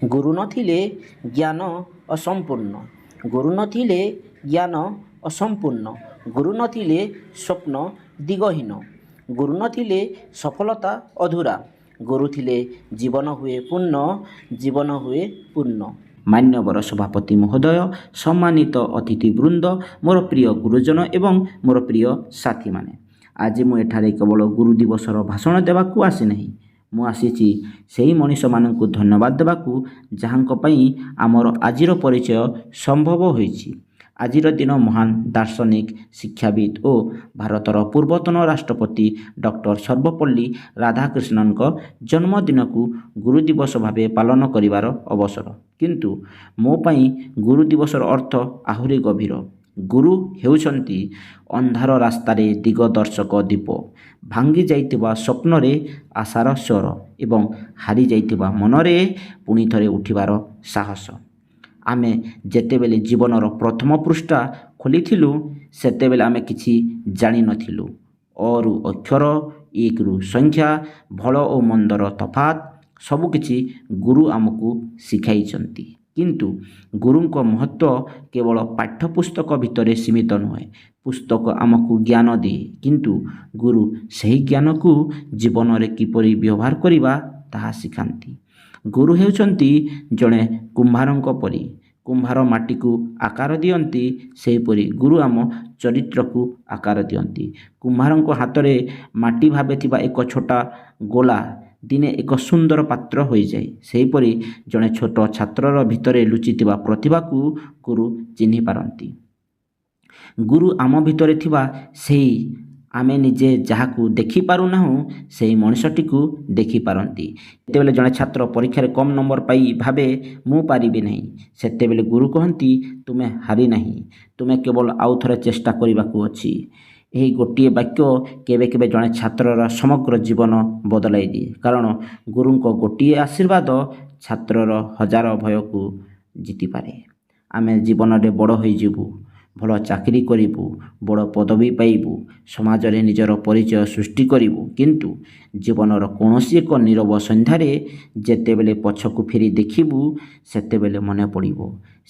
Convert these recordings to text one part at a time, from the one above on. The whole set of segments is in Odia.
ଗୁରୁ ନଥିଲେ ଜ୍ଞାନ ଅସମ୍ପୂର୍ଣ୍ଣ। ଗୁରୁ ନଥିଲେ ଜ୍ଞାନ ଅସମ୍ପୂର୍ଣ୍ଣ। ଗୁରୁ ନଥିଲେ ସ୍ୱପ୍ନ ଦିଗହୀନ। ଗୁରୁ ନଥିଲେ ସଫଳତା ଅଧୁରା। ଗୁରୁ ଥିଲେ ଜୀବନ ହୁଏ ପୂର୍ଣ୍ଣ। ଜୀବନ ହୁଏ ପୂର୍ଣ୍ଣ। ମାନ୍ୟବର ସଭାପତି ମହୋଦୟ, ସମ୍ମାନିତ ଅତିଥିବୃନ୍ଦ, ମୋର ପ୍ରିୟ ଗୁରୁଜନ ଏବଂ ମୋର ପ୍ରିୟ ସାଥୀମାନେ, ଆଜି ମୁଁ ଏଠାରେ କେବଳ ଗୁରୁ ଦିବସର ଭାଷଣ ଦେବାକୁ ଆସିନାହିଁ। ମୁଁ ଆସିଛି ସେହି ମଣିଷମାନଙ୍କୁ ଧନ୍ୟବାଦ ଦେବାକୁ ଯାହାଙ୍କ ପାଇଁ ଆମର ଆଜିର ପରିଚୟ ସମ୍ଭବ ହୋଇଛି। ଆଜିର ଦିନ ମହାନ ଦାର୍ଶନିକ, ଶିକ୍ଷାବିତ ଓ ଭାରତର ପୂର୍ବତନ ରାଷ୍ଟ୍ରପତି ଡକ୍ଟର ସର୍ବପଲ୍ଲୀ ରାଧାକ୍ରିଷ୍ଣନଙ୍କ ଜନ୍ମଦିନକୁ ଗୁରୁ ଦିବସ ଭାବେ ପାଳନ କରିବାର ଅବସର। କିନ୍ତୁ ମୋ ପାଇଁ ଗୁରୁ ଦିବସର ଅର୍ଥ ଆହୁରି ଗଭୀର। ଗୁରୁ ହେଉଛନ୍ତି ଅନ୍ଧାର ରାସ୍ତାରେ ଦିଗଦର୍ଶକ ଦୀପ, ଭାଙ୍ଗି ଯାଇଥିବା ସ୍ୱପ୍ନରେ ଆଶାର ସ୍ୱର ଏବଂ ହାରିଯାଇଥିବା ମନରେ ପୁଣି ଥରେ ଉଠିବାର ସାହସ। ଆମେ ଯେତେବେଳେ ଜୀବନର ପ୍ରଥମ ପୃଷ୍ଠା ଖୋଲିଥିଲୁ, ସେତେବେଳେ ଆମେ କିଛି ଜାଣିନଥିଲୁ। ଅରୁ ଅକ୍ଷର, ଏକରୁ ସଂଖ୍ୟା, ଭଲ ଓ ମନ୍ଦର ତଫାତ୍ ସବୁକିଛି ଗୁରୁ ଆମକୁ ଶିଖାଇଛନ୍ତି। କିନ୍ତୁ ଗୁରୁଙ୍କ ମହତ୍ତ୍ୱ କେବଳ ପାଠ୍ୟପୁସ୍ତକ ଭିତରେ ସୀମିତ ନୁହେଁ। ପୁସ୍ତକ ଆମକୁ ଜ୍ଞାନ ଦିଏ, କିନ୍ତୁ ଗୁରୁ ସେହି ଜ୍ଞାନକୁ ଜୀବନରେ କିପରି ବ୍ୟବହାର କରିବା ତାହା ଶିଖାନ୍ତି। ଗୁରୁ ହେଉଛନ୍ତି ଜଣେ କୁମ୍ଭାରଙ୍କ ପରି। କୁମ୍ଭାର ମାଟିକୁ ଆକାର ଦିଅନ୍ତି, ସେହିପରି ଗୁରୁ ଆମ ଚରିତ୍ରକୁ ଆକାର ଦିଅନ୍ତି। କୁମ୍ଭାରଙ୍କ ହାତରେ ମାଟି ଭାବେ ଥିବା ଏକ ଛୋଟ ଗୋଲା ଦିନେ ଏକ ସୁନ୍ଦର ପାତ୍ର ହୋଇଯାଏ। ସେହିପରି ଜଣେ ଛୋଟ ଛାତ୍ରର ଭିତରେ ଲୁଚିଥିବା ପ୍ରତିଭାକୁ ଗୁରୁ ଚିହ୍ନି ପାରନ୍ତି। ଗୁରୁ ଆମ ଭିତରେ ଥିବା ସେହି ଆମେ ନିଜେ ଯାହାକୁ ଦେଖିପାରୁନାହୁଁ, ସେହି ମଣିଷଟିକୁ ଦେଖିପାରନ୍ତି। ଯେତେବେଳେ ଜଣେ ଛାତ୍ର ପରୀକ୍ଷାରେ କମ୍ ନମ୍ବର ପାଇ ଭାବେ ମୁଁ ପାରିବି ନାହିଁ, ସେତେବେଳେ ଗୁରୁ କହନ୍ତି ତୁମେ ହାରିନାହିଁ, ତୁମେ କେବଳ ଆଉ ଥରେ ଚେଷ୍ଟା କରିବାକୁ ଅଛି। ଏହି ଗୋଟିଏ ବାକ୍ୟ କେବେ କେବେ ଜଣେ ଛାତ୍ରର ସମଗ୍ର ଜୀବନ ବଦଳାଇ ଦିଏ। କାରଣ ଗୁରୁଙ୍କ ଗୋଟିଏ ଆଶୀର୍ବାଦ ଛାତ୍ରର ହଜାର ଭୟକୁ ଜିତିପାରେ। ଆମେ ଜୀବନରେ ବଡ଼ ହୋଇଯିବୁ, ଭଲ ଚାକିରି କରିବୁ, ବଡ଼ ପଦବୀ ପାଇବୁ, ସମାଜରେ ନିଜର ପରିଚୟ ସୃଷ୍ଟି କରିବୁ। କିନ୍ତୁ ଜୀବନର କୌଣସି ଏକ ନୀରବ ସନ୍ଧ୍ୟାରେ ଯେତେବେଳେ ପଛକୁ ଫେରି ଦେଖିବୁ, ସେତେବେଳେ ମନେ ପଡ଼ିବ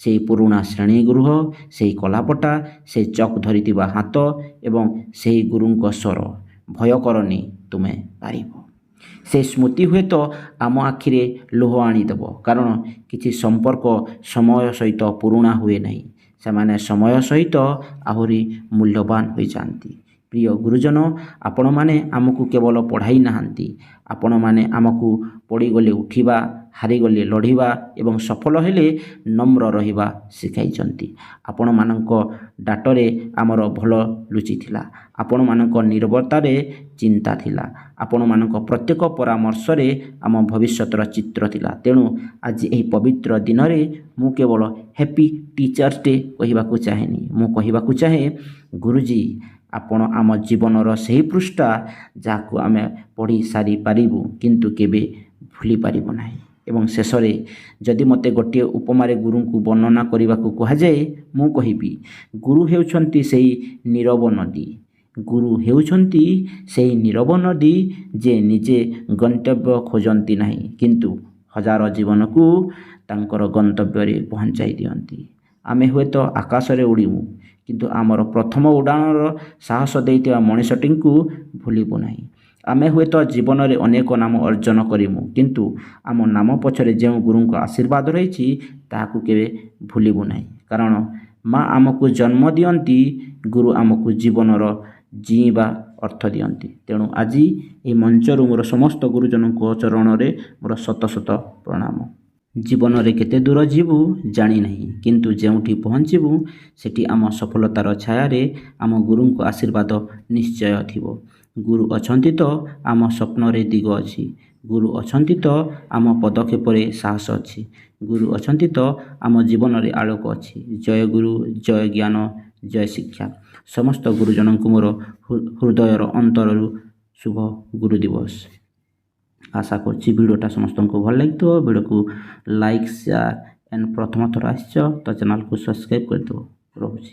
ସେହି ପୁରୁଣା ଶ୍ରେଣୀଗୃହ, ସେହି କଳାପଟା, ସେହି ଚକ୍ ଧରିଥିବା ହାତ ଏବଂ ସେହି ଗୁରୁଙ୍କ ସ୍ୱର, ଭୟ କରନି, ତୁମେ ପାରିବ। ସେହି ସ୍ମୃତି ହୁଏତ ଆମ ଆଖିରେ ଲୁହ ଆଣିଦେବ। କାରଣ କିଛି ସମ୍ପର୍କ ସମୟ ସହିତ ପୁରୁଣା ହୁଏ ନାହିଁ, ସେମାନେ ସମୟ ସହିତ ଆହୁରି ମୂଲ୍ୟବାନ ହୋଇଯାଆନ୍ତି। ପ୍ରିୟ ଗୁରୁଜନ, ଆପଣମାନେ ଆମକୁ କେବଳ ପଢ଼ାଇ ନାହାନ୍ତି, ଆପଣମାନେ ଆମକୁ ପଡ଼ିଗଲେ ଉଠିବା, ହାରିଗଲେ ଲଢ଼ିବା ଏବଂ ସଫଳ ହେଲେ ନମ୍ର ରହିବା ଶିଖାଇଛନ୍ତି। ଆପଣମାନଙ୍କ ଡାଟରେ ଆମର ଭଲ ଲୁଚିଥିଲା। ଆପଣମାନଙ୍କ ନୀରବତାରେ ଚିନ୍ତା ଥିଲା। ଆପଣମାନଙ୍କ ପ୍ରତ୍ୟେକ ପରାମର୍ଶରେ ଆମ ଭବିଷ୍ୟତର ଚିତ୍ର ଥିଲା। ତେଣୁ ଆଜି ଏହି ପବିତ୍ର ଦିନରେ ମୁଁ କେବଳ ହ୍ୟାପି ଟିଚର୍ସ ଡେ କହିବାକୁ ଚାହେଁନି। ମୁଁ କହିବାକୁ ଚାହେଁ, ଗୁରୁଜୀ, ଆପଣ ଆମ ଜୀବନର ସେହି ପୃଷ୍ଠା ଯାହାକୁ ଆମେ ପଢ଼ି ସାରିପାରିବୁ କିନ୍ତୁ କେବେ ଭୁଲି ପାରିବୁ ନାହିଁ। ଏବଂ ଶେଷରେ ଯଦି ମୋତେ ଗୋଟିଏ ଉପମାରେ ଗୁରୁଙ୍କୁ ବର୍ଣ୍ଣନା କରିବାକୁ କୁହାଯାଏ, ମୁଁ କହିବି ଗୁରୁ ହେଉଛନ୍ତି ସେହି ନୀରବ ନଦୀ। ଗୁରୁ ହେଉଛନ୍ତି ସେହି ନୀରବ ନଦୀ ଯେ ନିଜେ ଗନ୍ତବ୍ୟ ଖୋଜନ୍ତି ନାହିଁ, କିନ୍ତୁ ହଜାର ଜୀବନକୁ ତାଙ୍କର ଗନ୍ତବ୍ୟରେ ପହଞ୍ଚାଇ ଦିଅନ୍ତି। ଆମେ ହୁଏତ ଆକାଶରେ ଉଡ଼ିବୁ, କିନ୍ତୁ ଆମର ପ୍ରଥମ ଉଡ଼ାଣର ସାହସ ଦେଇଥିବା ମଣିଷଟିଙ୍କୁ ଭୁଲିବୁ ନାହିଁ। ଆମେ ହୁଏତ ଜୀବନରେ ଅନେକ ନାମ ଅର୍ଜନ କରିବୁ, କିନ୍ତୁ ଆମ ନାମ ପଛରେ ଯେଉଁ ଗୁରୁଙ୍କ ଆଶୀର୍ବାଦ ରହିଛି ତାହାକୁ କେବେ ଭୁଲିବୁ ନାହିଁ। କାରଣ ମା ଆମକୁ ଜନ୍ମ ଦିଅନ୍ତି, ଗୁରୁ ଆମକୁ ଜୀବନର ଜୀଇଁବା ଅର୍ଥ ଦିଅନ୍ତି। ତେଣୁ ଆଜି ଏହି ମଞ୍ଚରୁ ମୋର ସମସ୍ତ ଗୁରୁଜନଙ୍କ ଚରଣରେ ମୋର ଶତ ଶତ ପ୍ରଣାମ। ଜୀବନରେ କେତେ ଦୂର ଯିବୁ ଜାଣିନାହିଁ, କିନ୍ତୁ ଯେଉଁଠି ପହଞ୍ଚିବୁ ସେଠି ଆମ ସଫଳତାର ଛାୟାରେ ଆମ ଗୁରୁଙ୍କ ଆଶୀର୍ବାଦ ନିଶ୍ଚୟ ଥିବ। ଗୁରୁ ଅଛନ୍ତି ତ ଆମ ସ୍ୱପ୍ନରେ ଦିଗ ଅଛି। ଗୁରୁ ଅଛନ୍ତି ତ ଆମ ପଦକ୍ଷେପରେ ସାହସ ଅଛି। ଗୁରୁ ଅଛନ୍ତି ତ ଆମ ଜୀବନରେ ଆଲୋକ ଅଛି। ଜୟ ଗୁରୁ, ଜୟ ଜ୍ଞାନ, ଜୟ ଶିକ୍ଷା। ସମସ୍ତ ଗୁରୁଜନଙ୍କୁ ମୋର ହୃଦୟର ଅନ୍ତରରୁ ଶୁଭ ଗୁରୁ ଦିବସ। ଆଶା କରୁଛି ଭିଡ଼ିଓଟା ସମସ୍ତଙ୍କୁ ଭଲ ଲାଗିଥିବ। ଭିଡ଼ିଓକୁ ଲାଇକ୍, ସେୟାର ଏଣ୍ଡ ପ୍ରଥମ ଥର ଆସିଛ ତ ଚ୍ୟାନେଲକୁ ସବସ୍କ୍ରାଇବ୍ କରିଦେବ। ରହୁଛି।